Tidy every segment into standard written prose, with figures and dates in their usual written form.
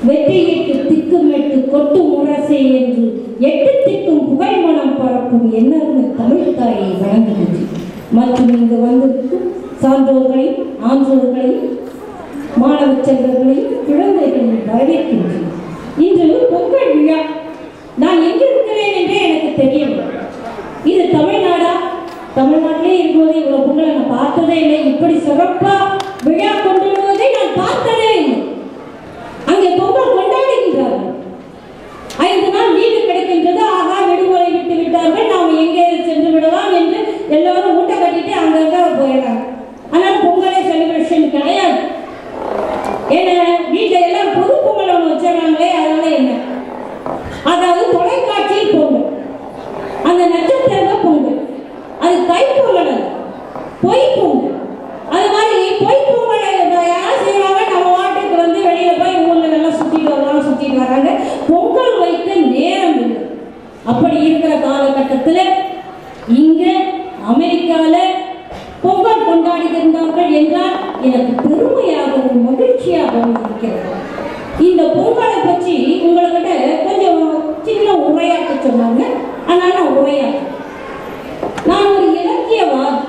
வெற்றியிட்டு திக்குமெட்டு கொட்டு முரசே என்று எட்டு திக்கும் புகழ் மனம் பரப்பும் என்னன்னு தமிழ் தாயை வழங்குகிறது. மற்றும் இங்கு வந்திருக்கும் சான்றோர்களையும் ஆன்றோர்களையும் மாணவ செல்வர்களையும் குழந்தைகளையும் வரவேற்கின்றேன். இன்று பொங்கல் விழா. நான் எங்கு இருக்கிறேன் என்றே எனக்கு தெரியவில்லை. இது தமிழ்நாடா? தமிழ்நாட்டிலே இருக்கும்போது இவ்வளவு பொங்கலை நான் பார்த்ததே இல்லை. இப்படி சிறப்பா விழா கொண்டாடுவதை நான் பார்த்ததே இல்லை. அங்கே பொங்கல் கொண்டாடுகின்றார்கள். 5 நாள் லீவு கிடைக்கின்றது. ஆகா, விடுமுறை விட்டு விட்டார்கள், நாம் எங்கே சென்று விடலாம் என்று எல்லாரும் மூட்டை கட்டிட்டு அங்கங்க போயிடறாங்க. ஆனால் பொங்கலே செலிப்ரேஷன் கிடையாது. ஏன்னா வீட்டில் எல்லாம் பொது பொங்கல் ஒன்று வச்சிடறாங்களே, அதனால என்ன? அதாவது தொலைக்காட்சியில் பொங்கல், அந்த நட்சத்திர பொங்கல், அது கை பொங்கல், பொய் பொங்கல். அது மாதிரி பொய் பொங்கல் யாரும் செய்வாங்க. நம்ம வாட்டுக்கு வந்து வெளியில போய் ஊர்ல நல்லா சுத்திட்டு வராங்க. பொங்கல் வைக்க நேரம் இல்லை. அப்படி இருக்கிற காலகட்டத்தில் இங்க அமெரிக்கால பொங்கல் கொண்டாடுகின்றார்கள் என்றால் எனக்கு பெருமையாகவும் மகிழ்ச்சியாகவும் இருக்கிறது. இந்த பொங்கலை பற்றி உங்கள்கிட்ட கொஞ்சம் சின்ன உரையாக்க சொன்னாங்க. அதனால உரையாக்க நான் ஒரு இலக்கியவாதி,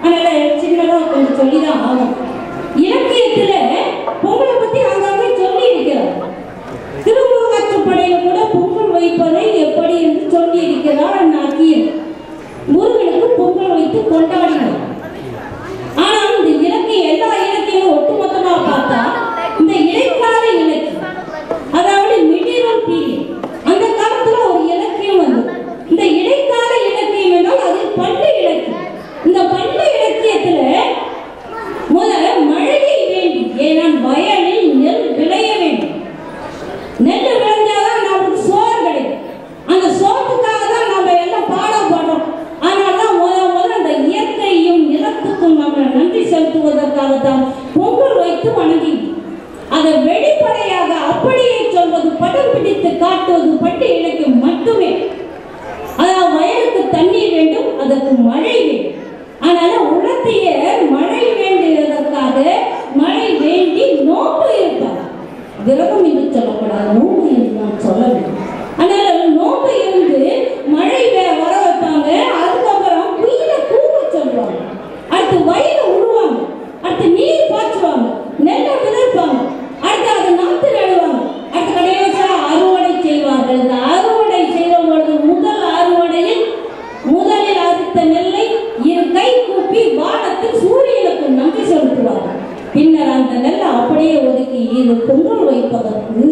அதனால சின்னதாக கொஞ்சம் சொல்லிதான் ஆகும். இலக்கியத்துல பொங்கலை பத்தி அங்கங்கே சொல்லி இருக்கிறார். திருமுருகாற்றுப்படையில கூட பொங்கல் வைப்பதை எப்படி என்று சொல்லி இருக்கிறார் நக்கீரன். முருகனுக்கு பொங்கல் வைத்து கொண்டாடினார். ஆனால் இந்த இலக்கியம் எல்லா இலக்கியமும் ஒட்டுமொத்தமா பார்த்தா இந்த இடைக்கால இலக்கியம், அதாவது மிடிவல் பீரியட், அந்த காலத்துல ஒரு இலக்கியம் வந்து இந்த இடைக்கால இலக்கியம் என்றால் அது பள்ளி இலக்கியம். இந்த பள்ளி இலக்கியத்துல முதல்ல மழையை வேண்டி, ஏன்னா வயலில் நெல் விளைய வேண்டும். நெல் விளைஞ்சாதான் நமக்கு சோறு கிடைக்கும். அந்த சோற்றுக்காக தான் நம்ம எல்லாம் பாடம் பாடுறோம். அதனாலதான் முதல்ல அந்த இயற்கையும் நிலத்துக்கும் நம்ம நன்றி செலுத்துவதற்காக தான் பொங்கல் வைத்து வணங்கி அதை வெளிப்படையாக அப்படியே சொல்வது, படம் பிடித்து காட்டுவது பள்ளி இலக்கியம் மட்டுமே. அதாவது வயலுக்கு தண்ணீர் வேண்டும், அதற்கு மழை வேண்டும். அதனால உலகத்தைய மழை வேண்டியதற்காக மழை வேண்டி நோம்பு இருப்பார். விரதம் என்று சொல்லக்கூடாது, நோம்பு என்று நான் சொல்ல வேண்டும். அதனால நோம்பு இருந்து மழை வர வைப்பாங்க. அதுக்கப்புறம் குயில கூவ சொல்லுவாங்க. அடுத்து வயலை உழுவாங்க. அடுத்து நீர் பாய்ச்சுவாங்க. நெல்லை விதைப்பாங்க. அடுத்து அதை நாத்து நடுவாங்க. அடுத்து கடைசியா அறுவடை செய்வார்கள். இந்த அறுவடை செய்த பொழுது முதல் அறுவடையில் முதலில் அறுத்த நெல்லை இரு கை கூப்பி வானத்தில் சூரியனுக்கு நன்றி செலுத்துவார்கள். பின்னர் அந்த நெல்லை அப்படியே ஒதுக்கி இது பொங்கல் வைப்பதற்கு,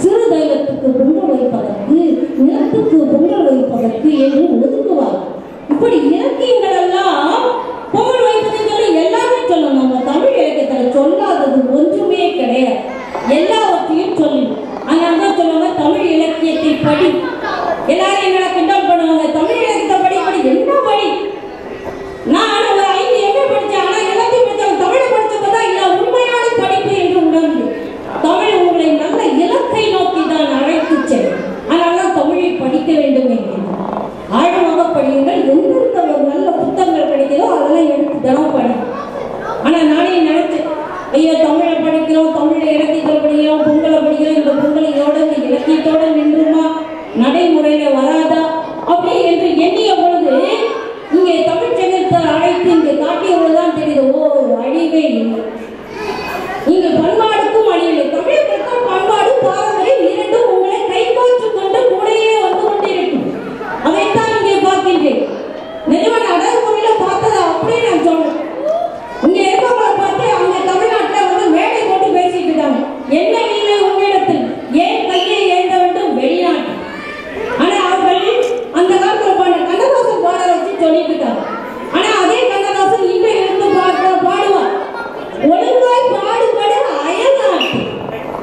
சிறு தெய்வத்துக்கு பொங்கல் வைப்பதற்கு, நிலத்துக்கு பொங்கல் வைப்பதற்கு என்று ஒதுக்குவார்கள். இப்படி இலக்கியங்கள் எல்லாம் பொங்கல் வைப்பதுன்னு சொல்லி எல்லாமே சொல்லணும். நம்ம தமிழ் இலக்கியத்தில் சொல்லாதது ஒன்றுமே கிடையாது. எல்லாவற்றையும் சொல்லணும். அதனால்தான் சொல்லுவாங்க தமிழ் இலக்கியத்தை படி. எல்லாரும் எங்களை கிண்டல் பண்ணுவாங்க, தமிழ் இலக்கியத்தை படி என்ன படி. நான் ஒரு 5 MA படித்தேன். ஆனால் எல்லாத்தையும் படித்தவங்க தமிழை படித்தப்பதான் இல்லை உண்மையான படிப்பு என்று உணர்ந்து தமிழ் உங்களை நல்ல இலக்கை நோக்கி தான் அழைத்து செல்லும். அதனால்தான் தமிழை படிக்க வேண்டும் என்கிறேன். ஆழமாக படியுங்கள். எந்தெந்த ஒரு நல்ல புத்தகங்கள் கிடைக்கிறதோ அதெல்லாம் எடுத்து தினம் படி. ஆனால் நானே நினைச்சேன், ஐயோ தமிழை படிக்கிறோம், தமிழை இலக்கியத்தில் படிக்கிறோம், பொங்கலை படிக்கிறோம், இந்த பொங்கல் இதோட இந்த இலக்கியத்தோட நின்றுமா, நடைமுறையில வராதா அப்படி என்று எண்ணிய பொழுது இங்கே தமிழ் சங்கத்தை அழைத்து இங்கே காட்டிய பொழுதுதான் தெரியுது, ஓ அழிவே இல்லை. இங்கு பண்பாடுக்கும் அழிவில்லை. தமிழ் மக்கள் பண்பாடு பாரம்பரியம் இரண்டும் உங்களை கைமாற்றிக் கொண்டு கூடையே வந்து கொண்டிருக்கும். அதைத்தான் இங்கே பார்க்கின்றேன். நிறுவன அடகுமுறையில பார்த்ததை அப்படியே நான் சொல்றேன். இங்க இருக்கவங்களை பார்த்து அவங்க தமிழ்நாட்டில் வந்து வேலை போட்டு பேசிட்டு இருக்காங்க. என்ன இல்லை உங்களிடத்தில், ஏன் கையை ஏந்த வேண்டும் வெளிநாட்டு. ஆனா அவர்கள் அந்த காலத்தில் பாட கண்ணதாசன் பாட வச்சு சொல்லிட்டு இருக்காங்க. ஆனா அதே கண்ணதாசன் இன்னும் இருந்து பாடுவார். ஒழுங்காய் பாடுபடு அயல்நாட்டில்,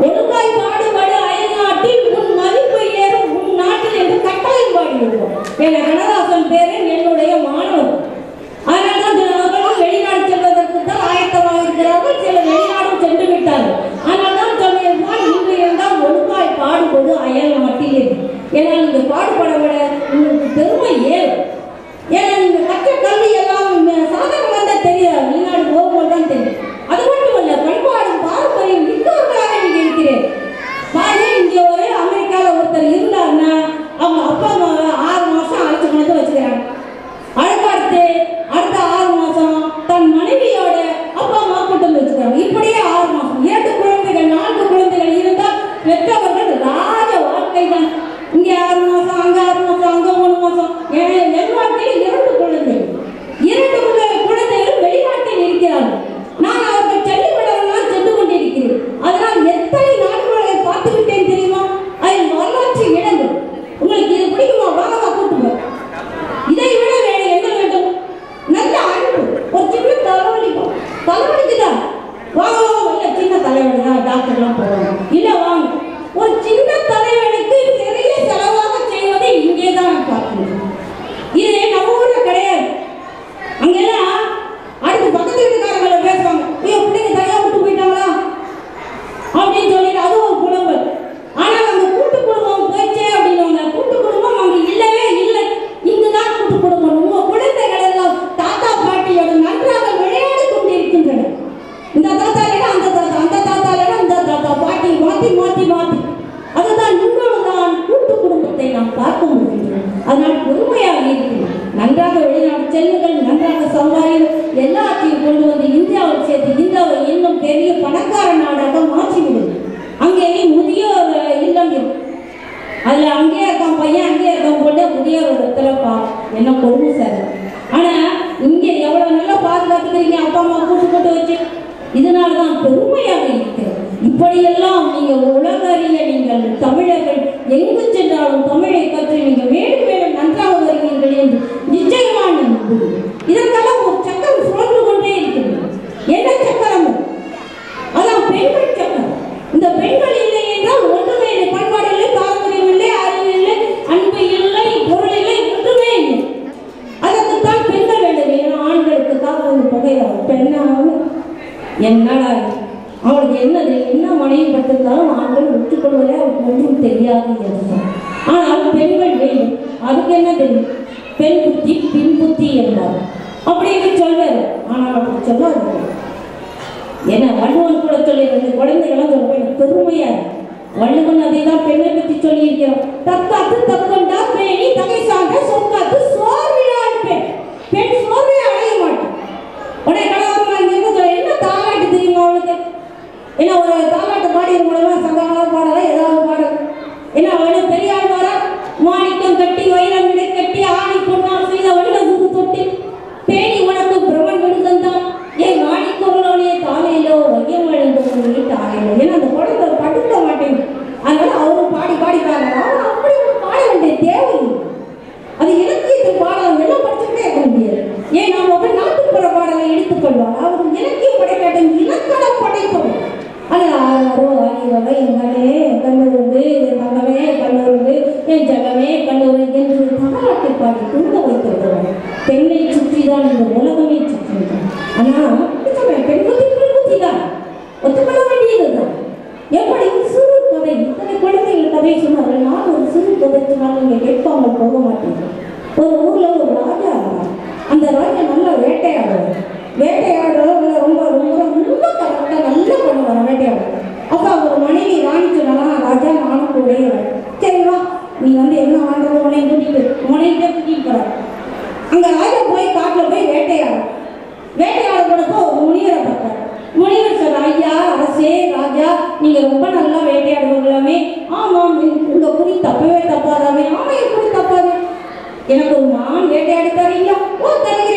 ஒழுங்காய் பாடுபடு அயல்நாட்டில் உன் மதிப்பு ஏறும் உன் நாட்டில் என்று கட்டளை பாடி விடுவோம். என கண்ணதாசன் பேரு என்னுடைய மாணவர். அதனால்தான் வெளிநாடு செல்வதற்கு தான் ஆயத்தமாக இருக்கிறார்கள். சில வெளிநாடும் சென்று விட்டார்கள். அதனால்தான் சொல்லியிருப்பால் இன்று இருந்தால் ஒழுங்காய் பாடுபடு அயல் நாட்டில். ஏன்னா நீங்க பாடுபடவிட உங்களுக்கு பெருமை ஏறும். ஏன்னா நீங்க கற்ற கல்வி எல்லாம் சாதகமாக தான் தெரியாது, வெளிநாடு போகும்போது தான் தெரியும். அது மட்டும் இல்ல, பண்பாடும் பாரம்பரியம் மிக்கவர்களாக நீங்க இருக்கிறேன். வாங்க இல்லை சின்ன தலைவலி தான் டாக்டர்லாம் போகணும் இல்லை வாங்க. ஒரு சின்ன தலைவலிக்கு பெரிய செலவாக செய்வதை இங்கே தான் பார்க்கணும். இது நம்ம ஊர்ல கிடையாது. அங்கெல்லாம் அடுத்து பக்கத்து வீட்டுக்காரங்களை பேசுவாங்க, ஐயோ பிள்ளைங்க தனியா விட்டு போயிட்டாங்களா அப்படின்னு சொல்லிட்டு அது ஒரு குடும்பம். ஆனால் அந்த கூட்டு குடும்பம் போயிடுச்சே அப்படின்னு கூட்டு குடும்பம் அங்க இல்லவே இல்லை. இங்குதான் கூட்டு குடும்பம். உங்க குழந்தைகள் எல்லாம் தாத்தா பாட்டியோட நன்றாக விளையாடி கொண்டிருக்கின்றன. இந்த தாத்தா இல்லைன்னா அந்த தாத்தா, அந்த தாத்தா இல்லைன்னா இந்த தாத்தா, பாட்டி மாத்தி மாத்தி மாத்தி. அதுதான் இன்னொருதான் கூட்டு குடும்பத்தை நாம் பார்க்க முடிகின்றோம். அதனால் பொறுமையாக இருக்கிறோம். நன்றாக வெளிநாடு செல்லுங்கள், நன்றாக சம்பாதிகள், எல்லாத்தையும் கொண்டு வந்து இந்தியாவில் சேர்த்து இந்தியாவை இன்னும் பெரிய பணக்கார நாடாக மாற்றிவிடும். அங்கே முதியோர் இல்லம் இருக்கும். அதுல அங்கேயே இருக்கான் பையன், அங்கேயே இருக்கான் போட்டு முதியோர் இடத்துலப்பா என்ன கொடுமை சார். ஆனா இங்க எவ்வளவு நல்லா பாதுகாத்துக்கிறீங்க அப்பா அம்மா கூட்டு போட்டு வச்சு. இதனால்தான் பெருமையாக இருக்கிறது. இப்படியெல்லாம் நீங்கள் உலகறிய நீங்கள் தமிழர்கள் எங்கு சென்றாலும் தமிழை பற்றி நீங்கள் மேலும் மேலும் நன்றாக வருவீர்கள் என்று நிச்சயமான இதற்கெல்லாம் ஒரு சக்கரம் சுழன்று கொண்டே இருக்கிறது. என்ன சக்கரம்? அதான் பெண்கள் சக்கரம். இந்த பெண்கள் இல்லை என்றால் ஒன்றுமே இல்லை. பண்பாடு இல்லை, பாரம்பரியம் இல்லை, அறிவு இல்லை, அன்பு இல்லை, பொருள் இல்லை, ஒன்றுமே இல்லை. அதற்குத்தான் பெண்கள் வேண்டும். ஏன்னா ஆண்களுக்குத்தான் ஒரு புகையாகும். பெண்ணாகும் என்னடா அவளுக்கு என்ன மனைவி பட்டிருந்தாலும் ஆண்கள் ஒற்றுக்கொள்வதே அவளுக்கு ஒன்றும் தெரியாது என்றார். ஆனால் பெண்கள் வேண்டும். அதுக்கு என்ன தெரியும்? பெண் புத்தி பின் புத்தி என்றார். அப்படின்னு சொல்வார். ஆனால் அப்படி சொல்லாது. ஏன்னா வள்ளுவன் கூட சொல்லி 2 குழந்தைகளும் சொல்ல எனக்கு பெருமையா இருக்கு. வள்ளுவன் அதை தான் பெண்ணை பற்றி சொல்லி இருக்கிறோம். தற்காத்து தற்கொண்டா பேணி தகை சார்ந்த சொற்காத்து சோர்விலான் பெண். பெண் சோர்வை அடைய மாட்டேன். உடனே கணவன் என்ன தாலாட்டு தெரியுமா அவளுக்கு? ஏன்னா ஒரு தாலாட்டு பாடிய மூலமா சங்ககால பாடலாம், ஏதாவது பாடலாம். ஏன்னா அவளுக்கு பெரியாள் வர மாணிக்கம் கட்டி வைரம் விடை கட்டி ஆணி பொன்னால் செய்த வண்ண சுடு தொட்டி பேணி உனக்கு பிரமன் விடுதந்தான் ஏன் மாணிக்கவளோடைய தாலையிலோ வையம் வழங்குவதே தாலையிலோ. ஏன்னா அந்த குழந்தை படுக்க மாட்டேங்குது. அதனால அவரும் பாடி பாடி பாடுறாங்க. ஆனால் அப்படி ஒரு பாட வேண்டிய தேவை. அது இலக்கியத்தில் பாடலாம் எல்லாம் படிச்சுக்கிட்டே இருக்க முடியாது. ஏன் நாம் அப்படி நாட்டுப்புற பாடலை எடுத்துக்கொள்வாங்க. அவர் இலக்கியம் படைக்காட்டும் இலக்கணம் படைப்பவர். ஆரோ அறிவகை எங்களே கண்ணூருது, என் மகமே கண்ணூருது, என் ஜகமே கண்ணூரு என்று தமிழ்நாட்டை பாடி தூங்க வைத்திருக்கிறார். பெண்ணை சுற்றிதான் இந்த உலகமே சுற்றினார். ஆனால் பெண் புத்தி தான் ஒத்துக்கொள்ள வேண்டியதுதான். எப்படி சிறு கதை இத்தனை குழந்தைகள் கதை சொன்னார்கள். நான் ஒரு சிறு கதை சொன்னால் நீங்கள் கேட்காமல் போக மாட்டீங்க. ஒரு ஊர்ல ஒரு ராஜா இருந்தார். அந்த ராஜா நல்லா வேட்டையாடுவார். வேட்டையாடுறவங்க ரொம்ப ரொம்ப ரொம்ப கரெக்டாக நல்லா பண்ணுவாங்க வேட்டையாடுவாங்க. அப்போ அவர் மனைவி ராணி சொன்னா, ராஜா நானும் கூட சரிவா நீ என்ன ஆடுறது உனையை கூட்டிட்டு போறாரு. அங்க ராஜா போய் காட்டில் போய் வேட்டையாட போனப்போ ஒரு முனிவரை பார்த்தார். முனிவர் சொன்ன, ஐயா அரசே ராஜா நீங்க ரொம்ப நல்லா வேட்டையாடுவீங்களாமே. ஆமாம் உங்க குறி தப்பவே தப்பாதாமே. ஆமா என் குறி தப்பாது. எனக்கு ஒரு மான் வேட்டையாடி தரீங்களா? ஓ தரீங்க